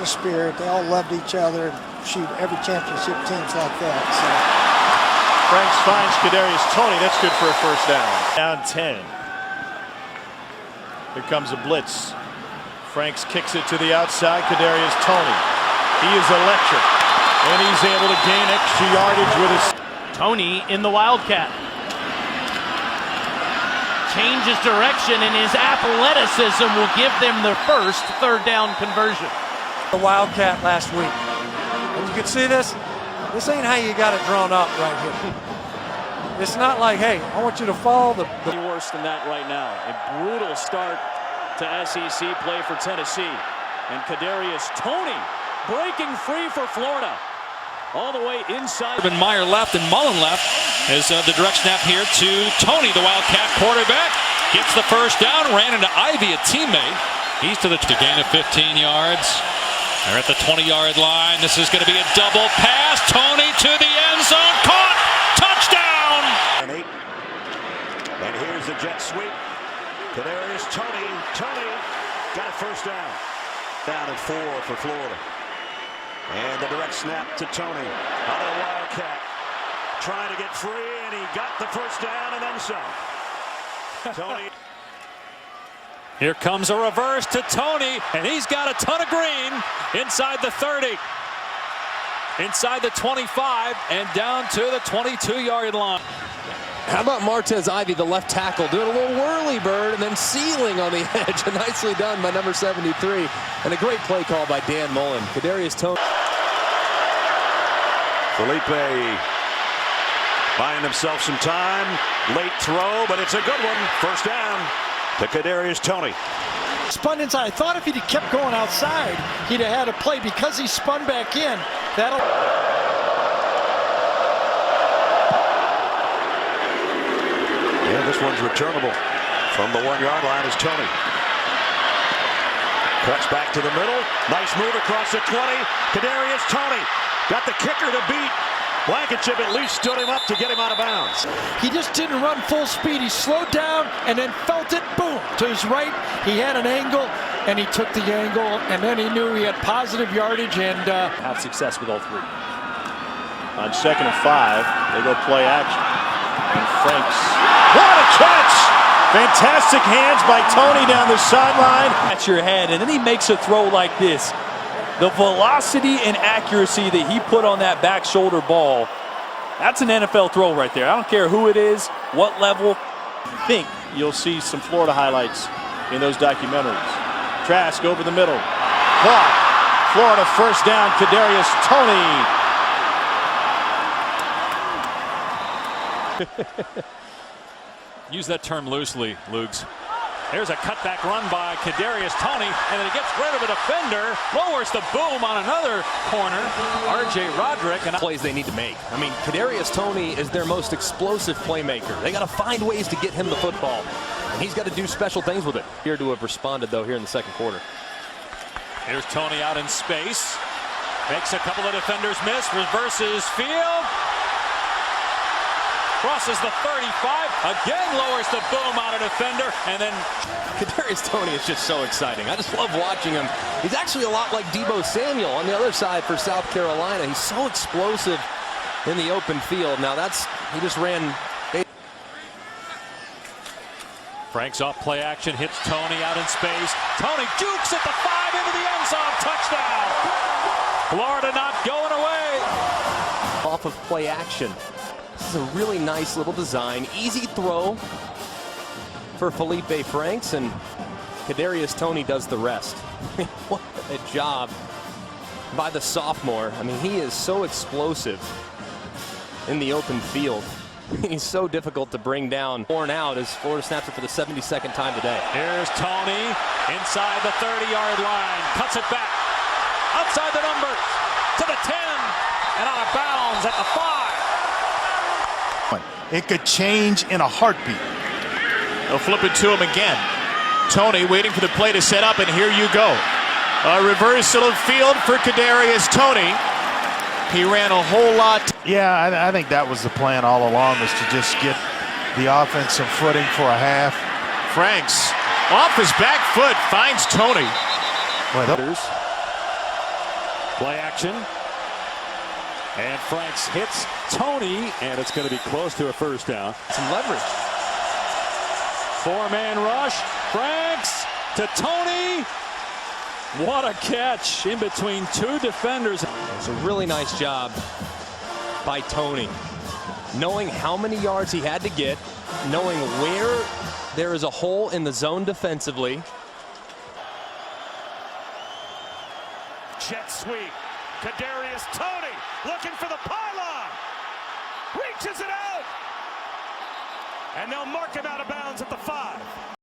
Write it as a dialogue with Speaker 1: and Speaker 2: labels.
Speaker 1: lot of spirit. They all loved each other. Shoot, every championship team's like that. So.
Speaker 2: Franks finds Kadarius Toney. That's good for a first down. Down 10. Here comes a blitz. Franks kicks it to the outside. Kadarius Toney. He is electric. And he's able to gain extra yardage with his...
Speaker 3: Toney in the Wildcat. Changes direction, and his athleticism will give them their first third down conversion.
Speaker 4: The Wildcat last week. And you can see this. This ain't how you got it drawn up right here. It's not like, hey, I want you to follow the...
Speaker 5: Worse than that right now. A brutal start to SEC play for Tennessee. And Kadarius Toney breaking free for Florida. All the way inside.
Speaker 6: Meyer left and Mullen left as the direct snap here to Toney, the Wildcat quarterback. Gets the first down, ran into Ivy, a teammate. He's to gain of 15 yards. They're at the 20-yard line. This is going to be a double pass. Toney to the end zone. Caught. Touchdown.
Speaker 7: And here's the jet sweep. Kadarius Toney. Toney got a first down. Down at 4 for Florida. And the direct snap to Toney. Out of the Wildcat. Trying to get free, and he got the first down and then some. Toney.
Speaker 6: Here comes a reverse to Toney, and he's got a ton of green inside the 30. Inside the 25 and down to the 22-yard line.
Speaker 8: How about Martez Ivy, the left tackle, doing a little whirly bird and then sealing on the edge. Nicely done by number 73. And a great play call by Dan Mullen. Kadarius Toney.
Speaker 7: Felipe buying himself some time. Late throw, but it's a good one. First down to Kadarius Toney.
Speaker 1: Spun inside. I thought if he'd kept going outside, he'd have had a play. Because he spun back in, that'll...
Speaker 7: Yeah, this one's returnable. From the 1-yard line is Toney. Cuts back to the middle. Nice move across the 20. Kadarius Toney got the kicker to beat. Blankenship at least stood him up to get him out of bounds.
Speaker 1: He just didn't run full speed. He slowed down and then felt it, boom, to his right. He had an angle, and he took the angle, and then he knew he had positive yardage and
Speaker 3: Have success with all three.
Speaker 2: On 2nd and 5, they go play action. And Franks. What a catch! Fantastic hands by Toney down the sideline.
Speaker 3: At your head, and then he makes a throw like this. The velocity and accuracy that he put on that back shoulder ball, that's an NFL throw right there. I don't care who it is, what level.
Speaker 2: I think you'll see some Florida highlights in those documentaries. Trask over the middle. Clock. Florida first down. Kadarius Toney.
Speaker 6: Use that term loosely, Lugs. There's a cutback run by Kadarius Toney, and then he gets rid of a defender, lowers the boom on another corner. R.J. Roderick. And
Speaker 8: plays they need to make. I mean, Kadarius Toney is their most explosive playmaker. They got to find ways to get him the football, and he's got to do special things with it. Here to have responded, though, here in the second quarter.
Speaker 6: Here's Toney out in space. Makes a couple of defenders miss, reverses field. Crosses the 35, again lowers the boom on a defender, and then...
Speaker 8: Kadarius Toney is just so exciting. I just love watching him. He's actually a lot like Deebo Samuel on the other side for South Carolina. He's so explosive in the open field. Now he just ran...
Speaker 6: Franks off play action, hits Toney out in space. Toney jukes at the 5 into the end zone, touchdown! Florida not going away.
Speaker 8: Off of play action. This is a really nice little design. Easy throw for Felipe Franks, and Kadarius Toney does the rest. What a job by the sophomore. I mean, he is so explosive in the open field. He's so difficult to bring down. Worn out as Florida snaps it for the 72nd time today.
Speaker 6: Here's Toney inside the 30-yard line. Cuts it back. Outside the numbers. To the 10. And out of bounds at the 5.
Speaker 2: It could change in a heartbeat. They'll flip it to him again. Toney waiting for the play to set up, and here you go. A reversal of field for Kadarius Toney. He ran a whole lot.
Speaker 9: Yeah, I think that was the plan all along, was to just get the offensive footing for a half.
Speaker 2: Franks off his back foot finds Toney.
Speaker 9: Boy,
Speaker 5: Play action. And Franks hits Toney, and it's going to be close to a first down.
Speaker 8: Some leverage.
Speaker 5: Four-man rush. Franks to Toney. What a catch in between two defenders.
Speaker 8: It's a really nice job by Toney. Knowing how many yards he had to get, knowing where there is a hole in the zone defensively.
Speaker 7: Jet sweep. Kadarius Toney looking for the pylon. Reaches it out. And they'll mark him out of bounds at the 5.